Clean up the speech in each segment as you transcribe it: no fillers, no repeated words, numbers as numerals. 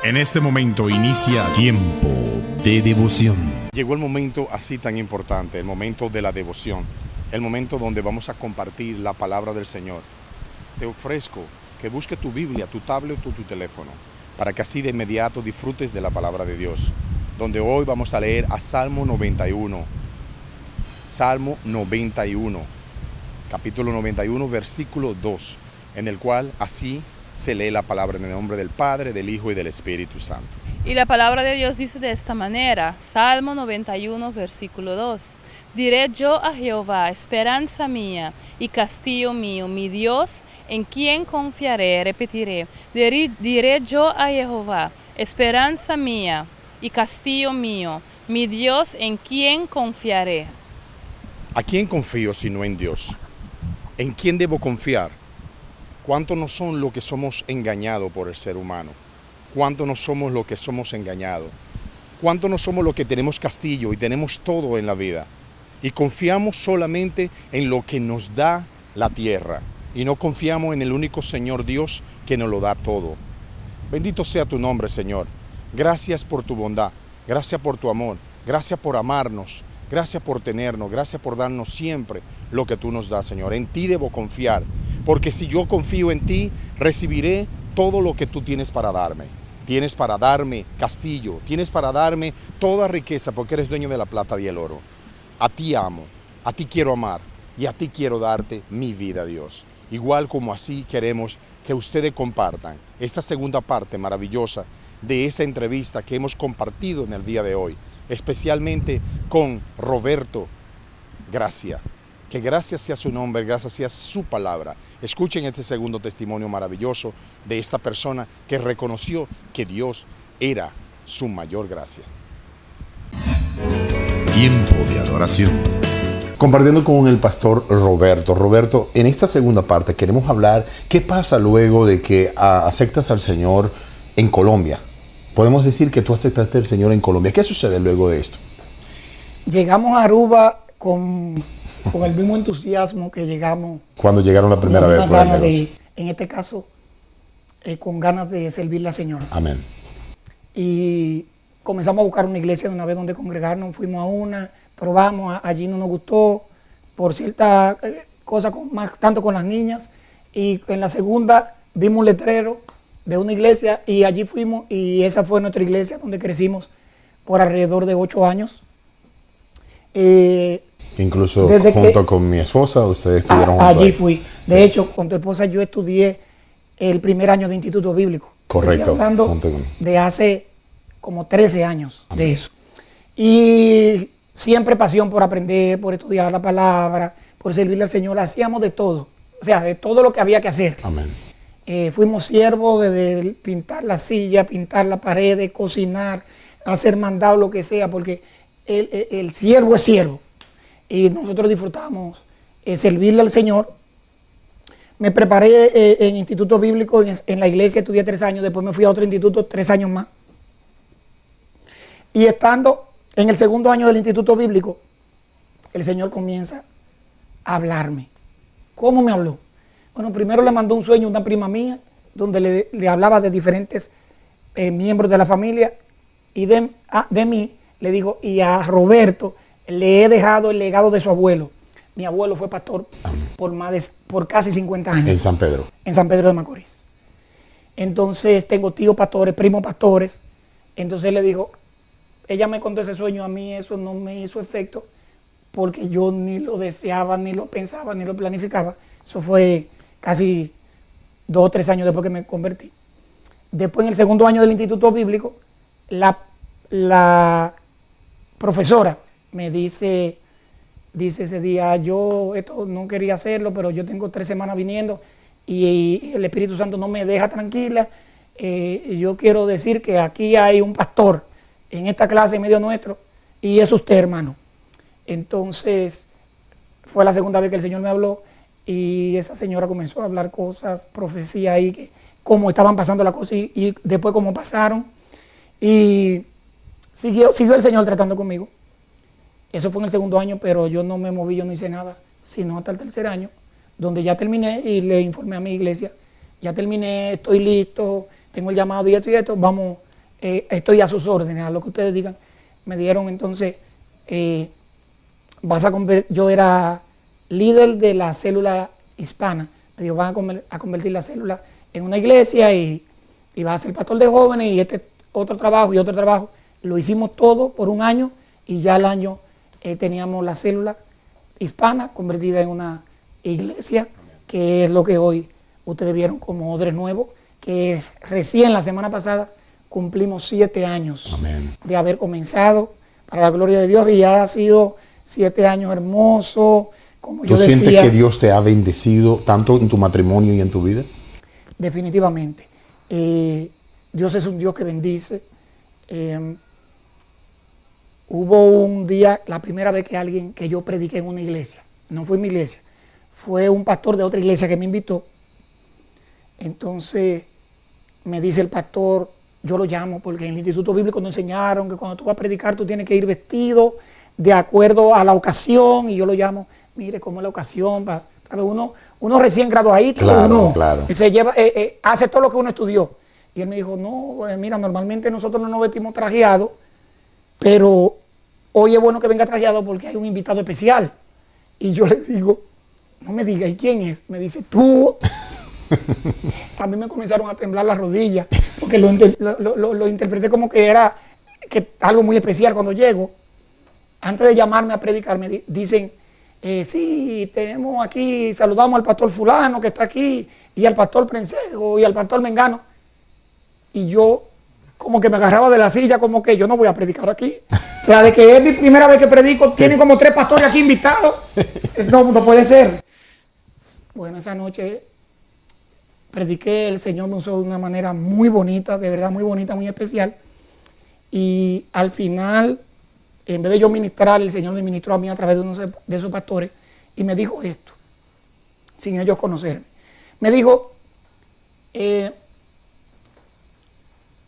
En este momento inicia Tiempo de Devoción. Llegó el momento así tan importante, el momento de la devoción, el momento donde vamos a compartir la palabra del Señor. Te ofrezco que busques tu Biblia, tu tablet o tu teléfono, para que así de inmediato disfrutes de la palabra de Dios, donde hoy vamos a leer a Salmo 91. Salmo 91, capítulo 91, versículo 2, en el cual así se lee la palabra en el nombre del Padre, del Hijo y del Espíritu Santo. Y la palabra de Dios dice de esta manera, Salmo 91, versículo 2. Diré yo a Jehová, esperanza mía y castillo mío, mi Dios, en quien confiaré, repetiré. Diré yo a Jehová, esperanza mía y castillo mío, mi Dios, en quien confiaré. ¿A quién confío sino en Dios? ¿En quién debo confiar? ¿Cuánto no son lo que somos engañados por el ser humano? ¿Cuánto no somos lo que somos engañados? ¿Cuánto no somos lo que tenemos castillo y tenemos todo en la vida? Y confiamos solamente en lo que nos da la tierra y no confiamos en el único Señor Dios que nos lo da todo. Bendito sea tu nombre, Señor. Gracias por tu bondad, gracias por tu amor, gracias por amarnos, gracias por tenernos, gracias por darnos siempre lo que tú nos das, Señor. En ti debo confiar, porque si yo confío en ti, recibiré todo lo que tú tienes para darme. Tienes para darme castillo, tienes para darme toda riqueza, porque eres dueño de la plata y el oro. A ti amo, a ti quiero amar y a ti quiero darte mi vida, Dios. Igual como así queremos que ustedes compartan esta segunda parte maravillosa de esta entrevista que hemos compartido en el día de hoy, especialmente con Roberto Gracia. Que gracias sea su nombre, gracias sea su palabra. Escuchen este segundo testimonio maravilloso de esta persona que reconoció que Dios era su mayor gracia. Tiempo de adoración. Compartiendo con el pastor Roberto. Roberto, en esta segunda parte queremos hablar qué pasa luego de que aceptas al Señor en Colombia. Podemos decir que tú aceptaste al Señor en Colombia. ¿Qué sucede luego de esto? Llegamos a Aruba con el mismo entusiasmo que llegamos. Cuando llegaron la primera vez por el negocio. En este caso, con ganas de servirle al Señor. Amén. Y comenzamos a buscar una iglesia de una vez donde congregarnos. Fuimos a una, probamos, allí no nos gustó por ciertas cosas, tanto con las niñas. Y en la segunda vimos un letrero de una iglesia y allí fuimos, y esa fue nuestra iglesia donde crecimos por alrededor de 8 años. Incluso junto con mi esposa, ustedes estuvieron juntos. Allí fui. De hecho, con tu esposa yo estudié el primer año de Instituto Bíblico. Correcto. Estoy hablando de hace como 13 años. Amén. De eso. Y siempre pasión por aprender, por estudiar la palabra, por servirle al Señor. Hacíamos de todo. O sea, de todo lo que había que hacer. Amén. Fuimos siervos desde pintar la silla, pintar la pared, cocinar, hacer mandado, lo que sea, porque el siervo es siervo. Y nosotros disfrutamos servirle al Señor. Me preparé en Instituto Bíblico, en la iglesia estudié 3 años, después me fui a otro instituto 3 años más. Y estando en el segundo año del Instituto Bíblico, el Señor comienza a hablarme. ¿Cómo me habló? Bueno, primero le mandó un sueño a una prima mía, donde le hablaba de diferentes miembros de la familia, y de mí le dijo, y a Roberto le he dejado el legado de su abuelo. Mi abuelo fue pastor por casi 50 años. En San Pedro. En San Pedro de Macorís. Entonces tengo tíos pastores, primos pastores. Entonces le dijo, ella me contó ese sueño, a mí eso no me hizo efecto, porque yo ni lo deseaba, ni lo pensaba, ni lo planificaba. Eso fue casi 2 o 3 años después que me convertí. Después, en el segundo año del Instituto Bíblico, la profesora me dice ese día, yo esto no quería hacerlo, pero yo tengo 3 semanas viniendo y el Espíritu Santo no me deja tranquila. Yo quiero decir que aquí hay un pastor en esta clase en medio nuestro y es usted, hermano. Entonces, fue la segunda vez que el Señor me habló y esa señora comenzó a hablar cosas, profecía ahí, cómo estaban pasando las cosas y después cómo pasaron. Y siguió el Señor tratando conmigo. Eso fue en el segundo año, pero yo no me moví, yo no hice nada, sino hasta el tercer año, donde ya terminé y le informé a mi iglesia, ya terminé, estoy listo, tengo el llamado y esto, vamos estoy a sus órdenes, a lo que ustedes digan. Me dieron entonces, yo era líder de la célula hispana. Me dijo, van a convertir la célula en una iglesia y vas a ser pastor de jóvenes y este otro trabajo y otro trabajo. Lo hicimos todo por un año y ya al año teníamos la célula hispana convertida en una iglesia, que es lo que hoy ustedes vieron como Odres Nuevo, que recién la semana pasada cumplimos 7 años Amén. de haber comenzado para la gloria de Dios, y ya ha sido 7 años hermosos. Como yo ¿Tú sientes decía, que Dios te ha bendecido tanto en tu matrimonio y en tu vida? definitivamente. Dios es un Dios que bendice. Hubo un día, la primera vez que yo prediqué en una iglesia, no fue en mi iglesia, fue un pastor de otra iglesia que me invitó. Entonces me dice el pastor, yo lo llamo porque en el Instituto Bíblico nos enseñaron que cuando tú vas a predicar tú tienes que ir vestido de acuerdo a la ocasión, y yo lo llamo, mire cómo es la ocasión, ¿sabe? Uno recién graduadito, Claro, claro. se lleva, hace todo lo que uno estudió. Y él me dijo, no, mira, normalmente nosotros no nos vestimos trajeados, pero hoy es bueno que venga trajeado porque hay un invitado especial. Y yo le digo, no me diga, ¿y quién es? Me dice, tú. A mí me comenzaron a temblar las rodillas porque lo interpreté como que era algo muy especial. Cuando llego, antes de llamarme a predicar, me dicen, sí, tenemos aquí, saludamos al pastor fulano que está aquí, y al pastor Prensejo, y al pastor Mengano. Y yo como que me agarraba de la silla, como que yo no voy a predicar aquí. O sea, de que es mi primera vez que predico, tienen como 3 pastores aquí invitados. No puede ser. Bueno, esa noche prediqué, el Señor me usó de una manera muy bonita, de verdad muy bonita, muy especial. Y al final, en vez de yo ministrar, el Señor me ministró a mí a través de uno de esos pastores y me dijo esto, sin ellos conocerme. Me dijo,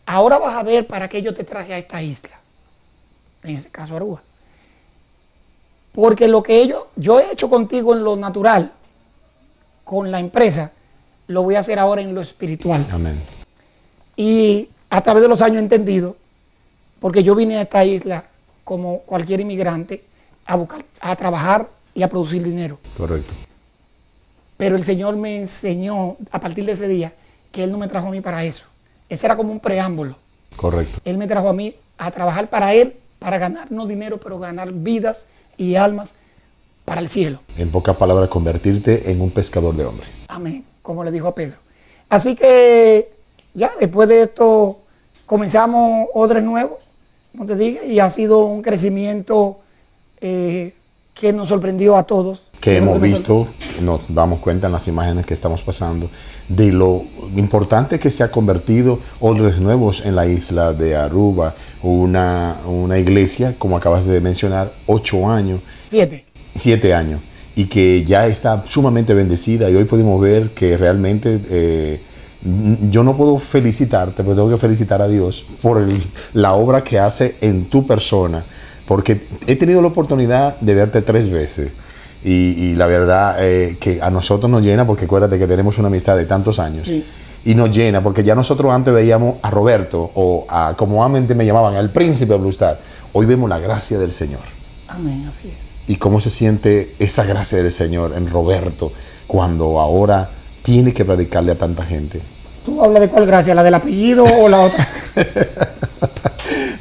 ahora vas a ver para qué yo te traje a esta isla, en ese caso Aruba. Porque lo que yo he hecho contigo en lo natural, con la empresa, lo voy a hacer ahora en lo espiritual. Amén. Y a través de los años he entendido, porque yo vine a esta isla como cualquier inmigrante a trabajar y a producir dinero. Correcto. Pero el Señor me enseñó a partir de ese día que Él no me trajo a mí para eso. Ese era como un preámbulo. Correcto. Él me trajo a mí a trabajar para Él, para ganar no dinero, pero ganar vidas y almas para el cielo. En pocas palabras, convertirte en un pescador de hombres. Amén, como le dijo a Pedro. Así que ya después de esto comenzamos Odres Nuevo, como te dije, y ha sido un crecimiento que nos sorprendió a todos. Que hemos visto, nos damos cuenta en las imágenes que estamos pasando, de lo importante que se ha convertido Odres Nuevos en la isla de Aruba, una iglesia, como acabas de mencionar, 8 años. 7 años, y que ya está sumamente bendecida, y hoy pudimos ver que realmente yo no puedo felicitarte, pero tengo que felicitar a Dios por la obra que hace en tu persona, porque he tenido la oportunidad de verte 3 veces. Y la verdad que a nosotros nos llena, porque acuérdate que tenemos una amistad de tantos años. Sí. Y nos llena, porque ya nosotros antes veíamos a Roberto, o como antes me llamaban, al príncipe Blue Star. Hoy vemos la gracia del Señor. Amén, así es. ¿Y cómo se siente esa gracia del Señor en Roberto cuando ahora tiene que predicarle a tanta gente? ¿Tú hablas de cuál gracia? ¿La del apellido o la otra?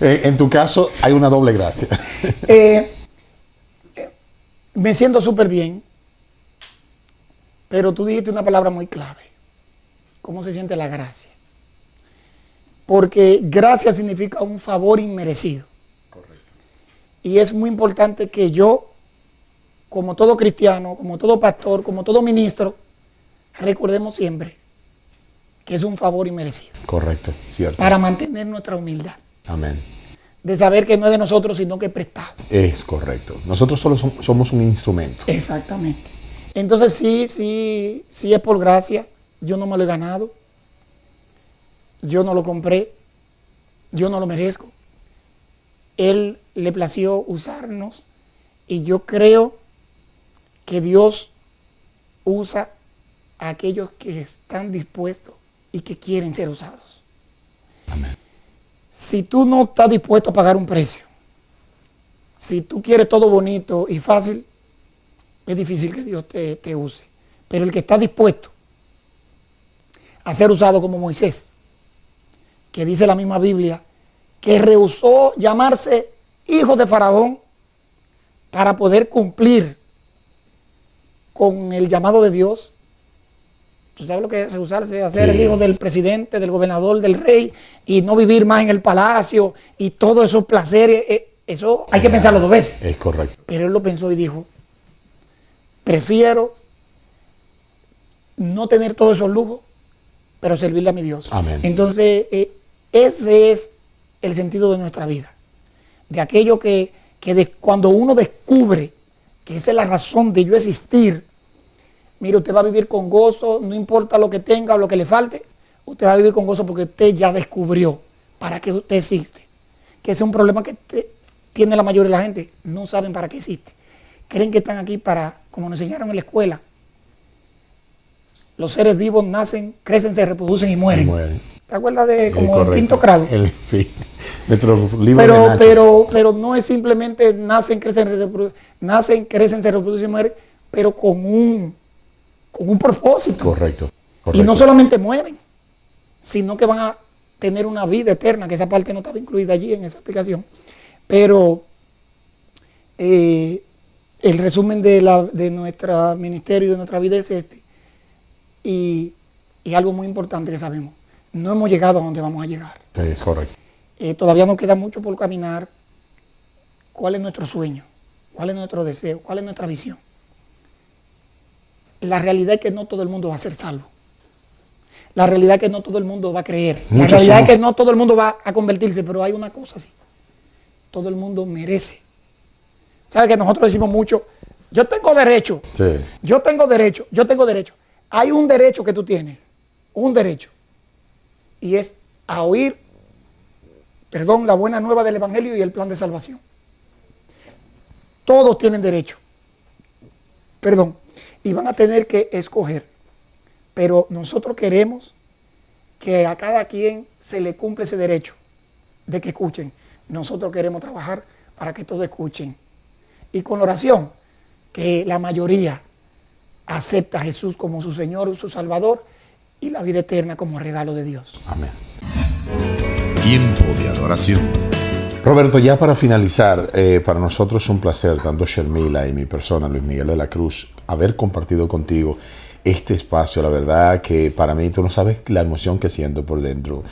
En tu caso hay una doble gracia. Me siento súper bien, pero tú dijiste una palabra muy clave. ¿Cómo se siente la gracia? Porque gracia significa un favor inmerecido. Correcto. Y es muy importante que yo, como todo cristiano, como todo pastor, como todo ministro, recordemos siempre que es un favor inmerecido. Correcto, cierto. Para mantener nuestra humildad. Amén. De saber que no es de nosotros, sino que es prestado. Es correcto. Nosotros solo somos un instrumento. Exactamente. Entonces sí es por gracia. Yo no me lo he ganado. Yo no lo compré. Yo no lo merezco. Él le plació usarnos, y yo creo que Dios usa a aquellos que están dispuestos y que quieren ser usados. Amén. si tú no estás dispuesto a pagar un precio, si tú quieres todo bonito y fácil, es difícil que Dios te use. Pero el que está dispuesto a ser usado como Moisés, que dice la misma Biblia, que rehusó llamarse hijo de Faraón para poder cumplir con el llamado de Dios. ¿Tú sabes lo que es rehusarse a ser el hijo del presidente, del gobernador, del rey y no vivir más en el palacio y todos esos placeres? Eso hay que pensarlo 2 veces. Es correcto. Pero él lo pensó y dijo, prefiero no tener todos esos lujos, pero servirle a mi Dios. Amén. Entonces, ese es el sentido de nuestra vida. De aquello que cuando uno descubre que esa es la razón de yo existir, mire, usted va a vivir con gozo, no importa lo que tenga o lo que le falte, usted va a vivir con gozo porque usted ya descubrió para qué usted existe. Que ese es un problema que tiene la mayoría de la gente, no saben para qué existe. Creen que están aquí para, como nos enseñaron en la escuela, los seres vivos nacen, crecen, se reproducen y mueren. ¿Te acuerdas de como el quinto grado? Sí, nuestro libro de Nacho. Pero no es simplemente nacen, crecen, se reproducen y mueren, pero con un propósito. Correcto. Y no solamente mueren, sino que van a tener una vida eterna, que esa parte no estaba incluida allí en esa explicación. Pero el resumen de nuestro ministerio y de nuestra vida es este. Y algo muy importante que sabemos, no hemos llegado a donde vamos a llegar. Sí, es correcto. Todavía nos queda mucho por caminar. ¿Cuál es nuestro sueño? ¿Cuál es nuestro deseo? ¿Cuál es nuestra visión? La realidad es que no todo el mundo va a ser salvo. La realidad es que no todo el mundo va a creer. La realidad es que no todo el mundo va a convertirse, pero hay una cosa así. Todo el mundo merece. ¿Sabes que nosotros decimos mucho? Yo tengo derecho. Sí. Yo tengo derecho. Yo tengo derecho. Hay un derecho que tú tienes. Un derecho. Y es a oír, la buena nueva del Evangelio y el plan de salvación. Todos tienen derecho. Y van a tener que escoger. Pero nosotros queremos que a cada quien se le cumple ese derecho de que escuchen. Nosotros queremos trabajar para que todos escuchen. Y con la oración, que la mayoría acepta a Jesús como su Señor, su Salvador y la vida eterna como regalo de Dios. Amén. Tiempo de adoración. Roberto, ya para finalizar, para nosotros es un placer, tanto Shermila y mi persona, Luis Miguel de la Cruz, haber compartido contigo este espacio. La verdad que para mí, tú no sabes la emoción que siento por dentro.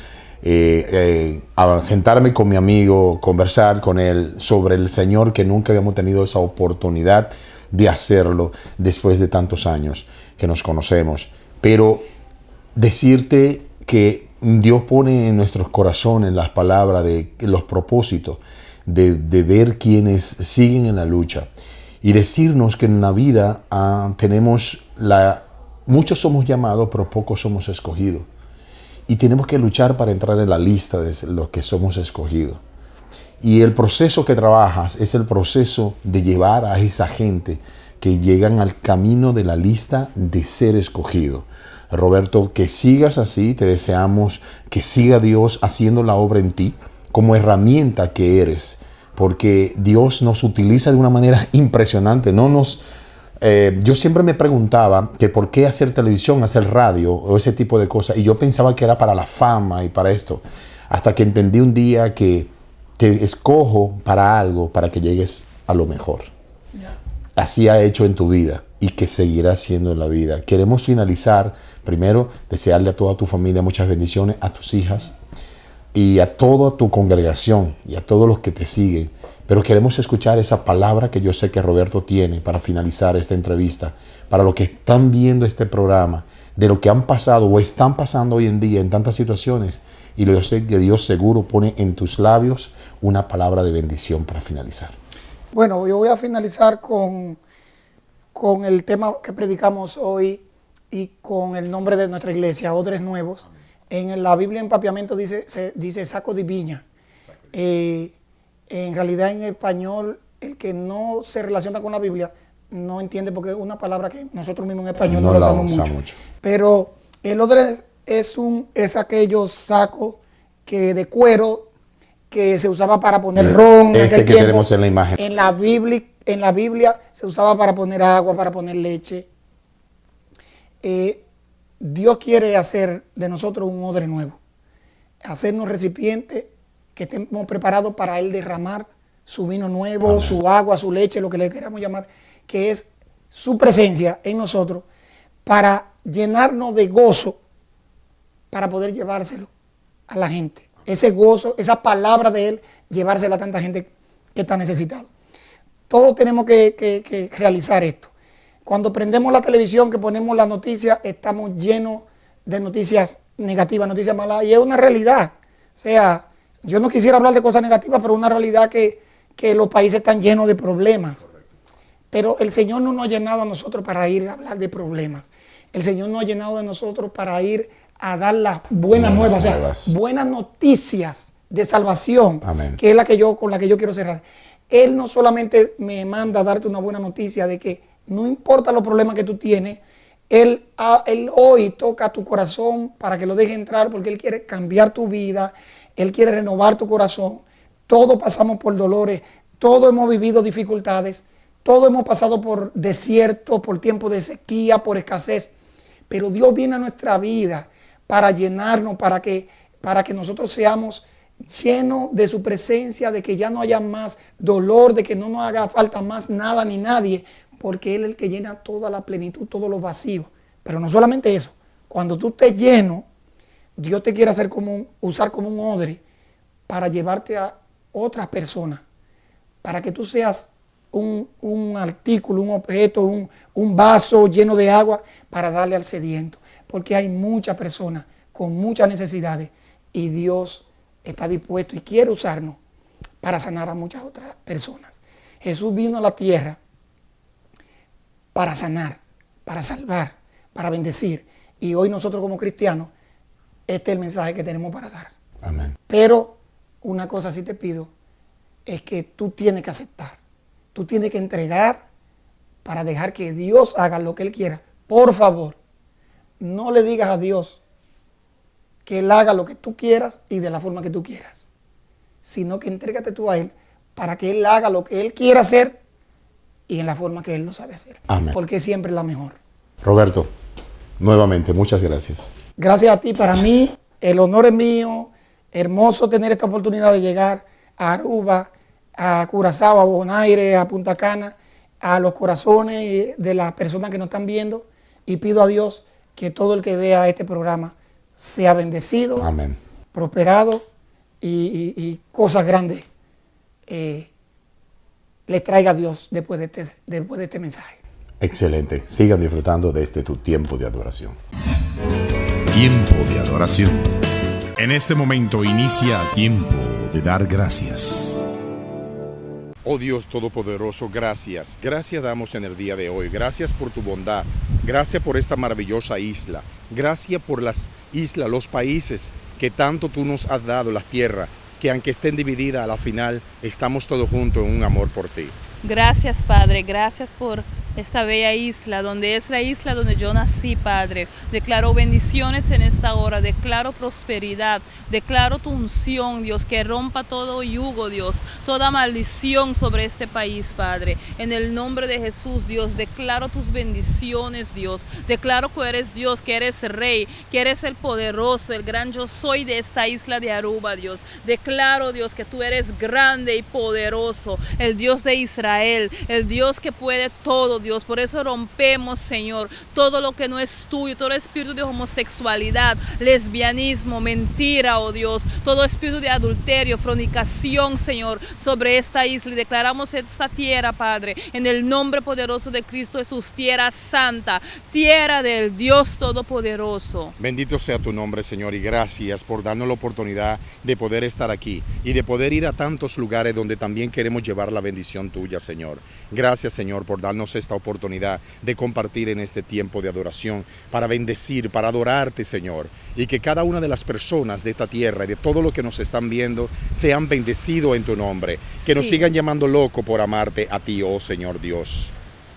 A sentarme con mi amigo, conversar con él sobre el Señor, que nunca habíamos tenido esa oportunidad de hacerlo después de tantos años que nos conocemos. Pero decirte que Dios pone en nuestros corazones las palabras de los propósitos de ver quienes siguen en la lucha y decirnos que en la vida muchos somos llamados, pero pocos somos escogidos. Y tenemos que luchar para entrar en la lista de los que somos escogidos. Y el proceso que trabajas es el proceso de llevar a esa gente que llegan al camino de la lista de ser escogido. Roberto, que sigas así, te deseamos que siga Dios haciendo la obra en ti como herramienta que eres, porque Dios nos utiliza de una manera impresionante. Yo siempre me preguntaba que por qué hacer televisión, hacer radio o ese tipo de cosas, y yo pensaba que era para la fama y para esto, hasta que entendí un día que te escojo para algo, para que llegues a lo mejor. Así ha hecho en tu vida y que seguirá siendo en la vida. Queremos finalizar, primero, desearle a toda tu familia muchas bendiciones, a tus hijas y a toda tu congregación y a todos los que te siguen. Pero queremos escuchar esa palabra que yo sé que Roberto tiene para finalizar esta entrevista, para los que están viendo este programa, de lo que han pasado o están pasando hoy en día en tantas situaciones. Y yo sé que Dios seguro pone en tus labios una palabra de bendición para finalizar. Bueno, yo voy a finalizar con el tema que predicamos hoy y con el nombre de nuestra iglesia, Odres Nuevos. En la Biblia en papiamento dice saco de viña. En realidad en español, el que no se relaciona con la Biblia no entiende, porque es una palabra que nosotros mismos en español no la usamos mucho. Pero el odre es aquellos sacos de cuero que se usaba para poner ron. En Este aquel que tiempo. tenemos en la imagen. En la Biblia se usaba para poner agua, para poner leche. Dios quiere hacer de nosotros un odre nuevo, hacernos recipientes que estemos preparados para Él derramar su vino nuevo, Amén. su agua, su leche, lo que le queramos llamar, que es su presencia en nosotros, para llenarnos de gozo, para poder llevárselo a la gente. Ese gozo, esa palabra de Él, llevárselo a tanta gente que está necesitado. Todos tenemos que realizar esto. Cuando prendemos la televisión, que ponemos las noticias, estamos llenos de noticias negativas, noticias malas, y es una realidad. O sea, yo no quisiera hablar de cosas negativas, pero es una realidad que los países están llenos de problemas. Pero el Señor no nos ha llenado a nosotros para ir a hablar de problemas. El Señor nos ha llenado de nosotros para ir a dar las buenas nuevas, o sea, buenas noticias de salvación, Amén. que es con la que yo quiero cerrar. Él no solamente me manda a darte una buena noticia de que no importa los problemas que tú tienes, Él hoy toca tu corazón para que lo deje entrar, porque Él quiere cambiar tu vida, Él quiere renovar tu corazón. Todos pasamos por dolores, todos hemos vivido dificultades, todos hemos pasado por desierto, por tiempo de sequía, por escasez, pero Dios viene a nuestra vida para llenarnos, para que nosotros seamos llenos de su presencia, de que ya no haya más dolor, de que no nos haga falta más nada ni nadie, porque Él es el que llena toda la plenitud, todos los vacíos. Pero no solamente eso, cuando tú estés lleno, Dios te quiere usar como un odre para llevarte a otras personas, para que tú seas un artículo, un objeto, un vaso lleno de agua para darle al sediento. Porque hay muchas personas con muchas necesidades y Dios está dispuesto y quiere usarnos para sanar a muchas otras personas. Jesús vino a la tierra para sanar, para salvar, para bendecir. Y hoy nosotros como cristianos, este es el mensaje que tenemos para dar. Amén. Pero una cosa sí te pido, es que tú tienes que aceptar. Tú tienes que entregar para dejar que Dios haga lo que Él quiera. Por favor, no le digas a Dios que Él haga lo que tú quieras y de la forma que tú quieras, sino que entrégate tú a Él para que Él haga lo que Él quiera hacer y en la forma que Él lo sabe hacer. Amén. Porque siempre es la mejor. Roberto, nuevamente, muchas gracias. Gracias a ti, para mí, el honor es mío. Hermoso tener esta oportunidad de llegar a Aruba, a Curazao, a Bonaire, a Punta Cana, a los corazones de las personas que nos están viendo, y pido a Dios que todo el que vea este programa sea bendecido, Amén. prosperado y cosas grandes les traiga a Dios después de este mensaje. Excelente. Sigan disfrutando de tu tiempo de adoración. Tiempo de adoración. En este momento inicia Tiempo de dar gracias. Oh Dios Todopoderoso, gracias. Gracias damos en el día de hoy. Gracias por tu bondad. Gracias por esta maravillosa isla. Gracias por las islas, los países que tanto tú nos has dado, las tierras, que aunque estén divididas, a la final estamos todos juntos en un amor por ti. Gracias, Padre, gracias por esta bella isla, donde es la isla donde yo nací, Padre. Declaro bendiciones en esta hora, declaro prosperidad, declaro tu unción, Dios, que rompa todo yugo, Dios, toda maldición sobre este país, Padre. En el nombre de Jesús, Dios, declaro tus bendiciones, Dios. Declaro que eres Dios, que eres Rey, que eres el poderoso, el gran yo soy de esta isla de Aruba, Dios. Declaro, Dios, que tú eres grande y poderoso, el Dios de Israel, el Dios que puede todo, Dios. Por eso rompemos, Señor, todo lo que no es tuyo, todo espíritu de homosexualidad, lesbianismo, mentira, oh Dios, todo espíritu de adulterio, fornicación, Señor, sobre esta isla. Y declaramos esta tierra, Padre, en el nombre poderoso de Cristo Jesús, tierra santa, tierra del Dios Todopoderoso. Bendito sea tu nombre, Señor, y gracias por darnos la oportunidad de poder estar aquí y de poder ir a tantos lugares donde también queremos llevar la bendición tuya, Señor. Gracias, Señor, por darnos esta oportunidad de compartir en este tiempo de adoración, para bendecir, para adorarte, Señor, y que cada una de las personas de esta tierra y de todo lo que nos están viendo sean bendecidos en tu nombre, que nos sigan llamando loco por amarte a ti, oh Señor Dios.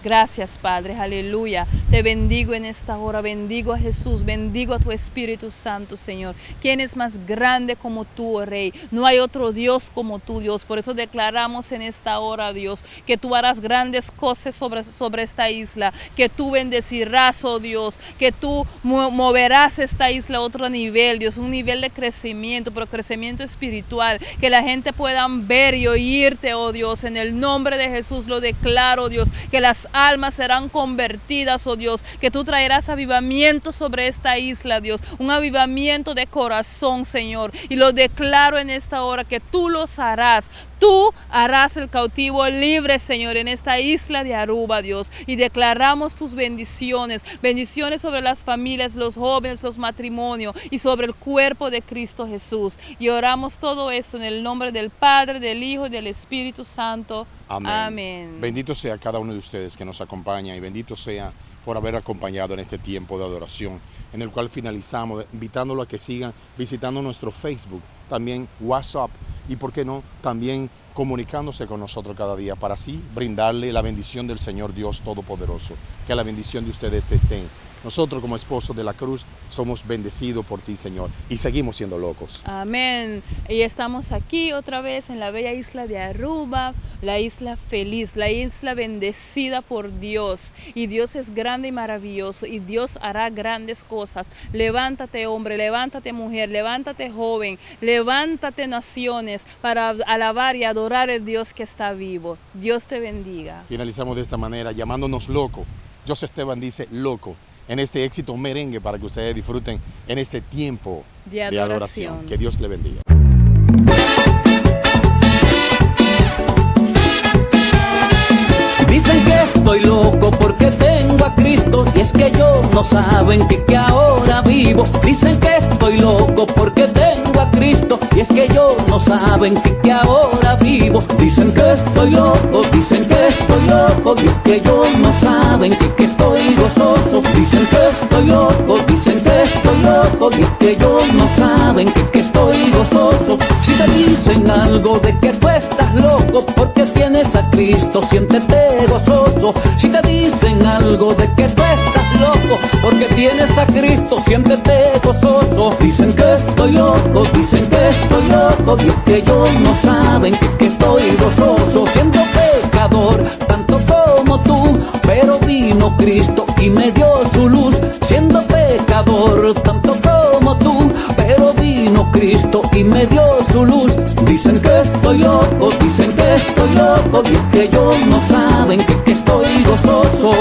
Gracias, Padre, aleluya. Te bendigo en esta hora, bendigo a Jesús, bendigo a tu Espíritu Santo, Señor. ¿Quién es más grande como tú, oh Rey? No hay otro Dios como tú, Dios. Por eso declaramos en esta hora, Dios, que tú harás grandes cosas sobre esta isla, que tú bendecirás, oh Dios, que tú moverás esta isla a otro nivel, Dios, un nivel de crecimiento, pero crecimiento espiritual, que la gente pueda ver y oírte, oh Dios. En el nombre de Jesús lo declaro, Dios, que las almas serán convertidas, oh Dios, que tú traerás avivamiento sobre esta isla, Dios, un avivamiento de corazón, Señor, y lo declaro en esta hora que tú los harás. Tú harás el cautivo libre, Señor, en esta isla de Aruba, Dios, y declaramos tus bendiciones, bendiciones sobre las familias, los jóvenes, los matrimonios y sobre el cuerpo de Cristo Jesús. Y oramos todo esto en el nombre del Padre, del Hijo y del Espíritu Santo. Amén. Amén. Bendito sea cada uno de ustedes que nos acompaña y bendito sea por haber acompañado en este tiempo de adoración, en el cual finalizamos invitándolo a que sigan visitando nuestro Facebook, también WhatsApp y, por qué no, también comunicándose con nosotros cada día para así brindarle la bendición del Señor Dios Todopoderoso. Que la bendición de ustedes estén. Nosotros como esposos de la cruz somos bendecidos por ti, Señor, y seguimos siendo locos. Amén. Y estamos aquí otra vez en la bella isla de Aruba, la isla feliz, la isla bendecida por Dios. Y Dios es grande y maravilloso y Dios hará grandes cosas. Levántate, hombre, levántate, mujer, levántate, joven, levántate, naciones, para alabar y adorar al Dios que está vivo. Dios te bendiga. Finalizamos de esta manera llamándonos loco. José Esteban dice loco en este éxito merengue para que ustedes disfruten en este tiempo de adoración. Que Dios le bendiga. Dicen que estoy loco porque tengo a Cristo y es que ellos no saben que ahora vivo. Dicen que estoy loco porque tengo a Cristo y es que ellos no saben que ahora vivo. Dicen que estoy loco, dicen que estoy loco y es que ellos no saben que estoy gozoso. Dicen que estoy loco, dicen que estoy loco y es que ellos no saben que estoy gozoso. Si te dicen algo de que tú estás loco porque tienes a Cristo, siéntete gozoso. Si te dicen algo de que tú estás loco porque tienes a Cristo, siéntete gozoso. Dicen que estoy loco, dicen que estoy loco y es que ellos no saben que estoy gozoso. Siendo pecador tanto como tú, pero vino Cristo y me dio su luz. Siendo pecador tanto como tú, pero vino Cristo y me dio su luz. Dicen que estoy loco, dicen que estoy loco y es que ellos no saben que estoy gozoso.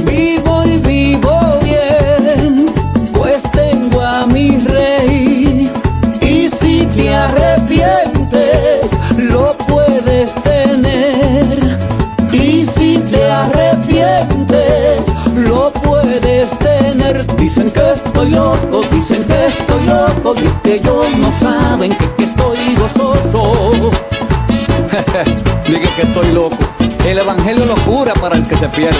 Vivo y vivo bien, pues tengo a mi Rey. Y si te arrepientes, lo puedes tener. Y si te arrepientes, lo puedes tener. Dicen que estoy loco, dicen que estoy loco y es que ellos no saben que estoy gozoso. Dije que estoy loco. El evangelio locura para el que se pierde.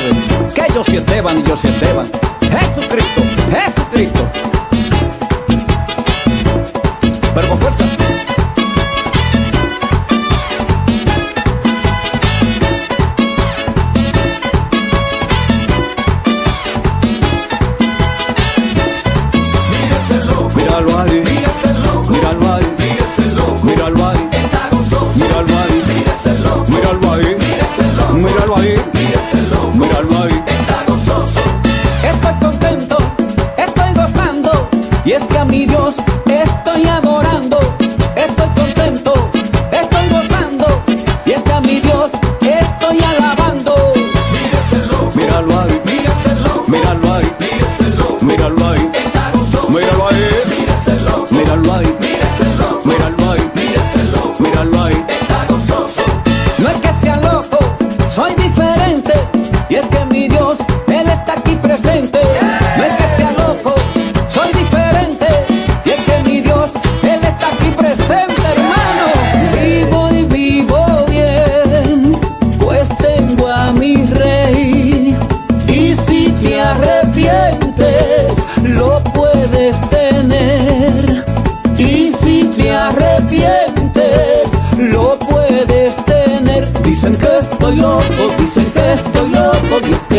Que ellos sí Esteban y yo sí Esteban. Jesucristo, Jesucristo. Pero con fuerza. Míralo ahí, míralo ahí, míralo ahí, está gozoso. Míralo ahí, míralo ahí, míralo ahí, míralo ahí, está gozoso. Estoy contento, estoy gozando y es que a mi Dios estoy adorando.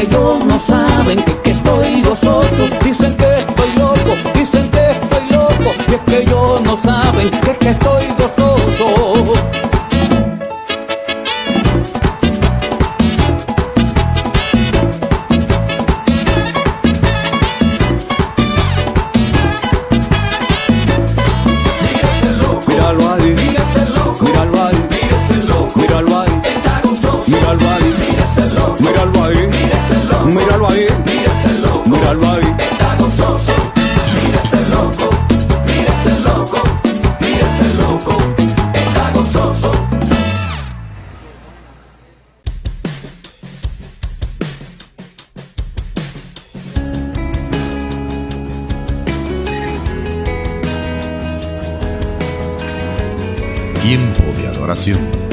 ellos no saben que estoy gozoso. Dicen que estoy loco, dicen que estoy loco, y es que ellos no saben que estoy gozoso. Míralo ahí, míralo ahí, míralo ahí, está gozoso. Míralo ahí, míralo ahí, míralo ahí, míralo ahí, está gozoso. Mira ese loco, mira ese loco, mira ese loco, está gozoso. Tiempo de adoración.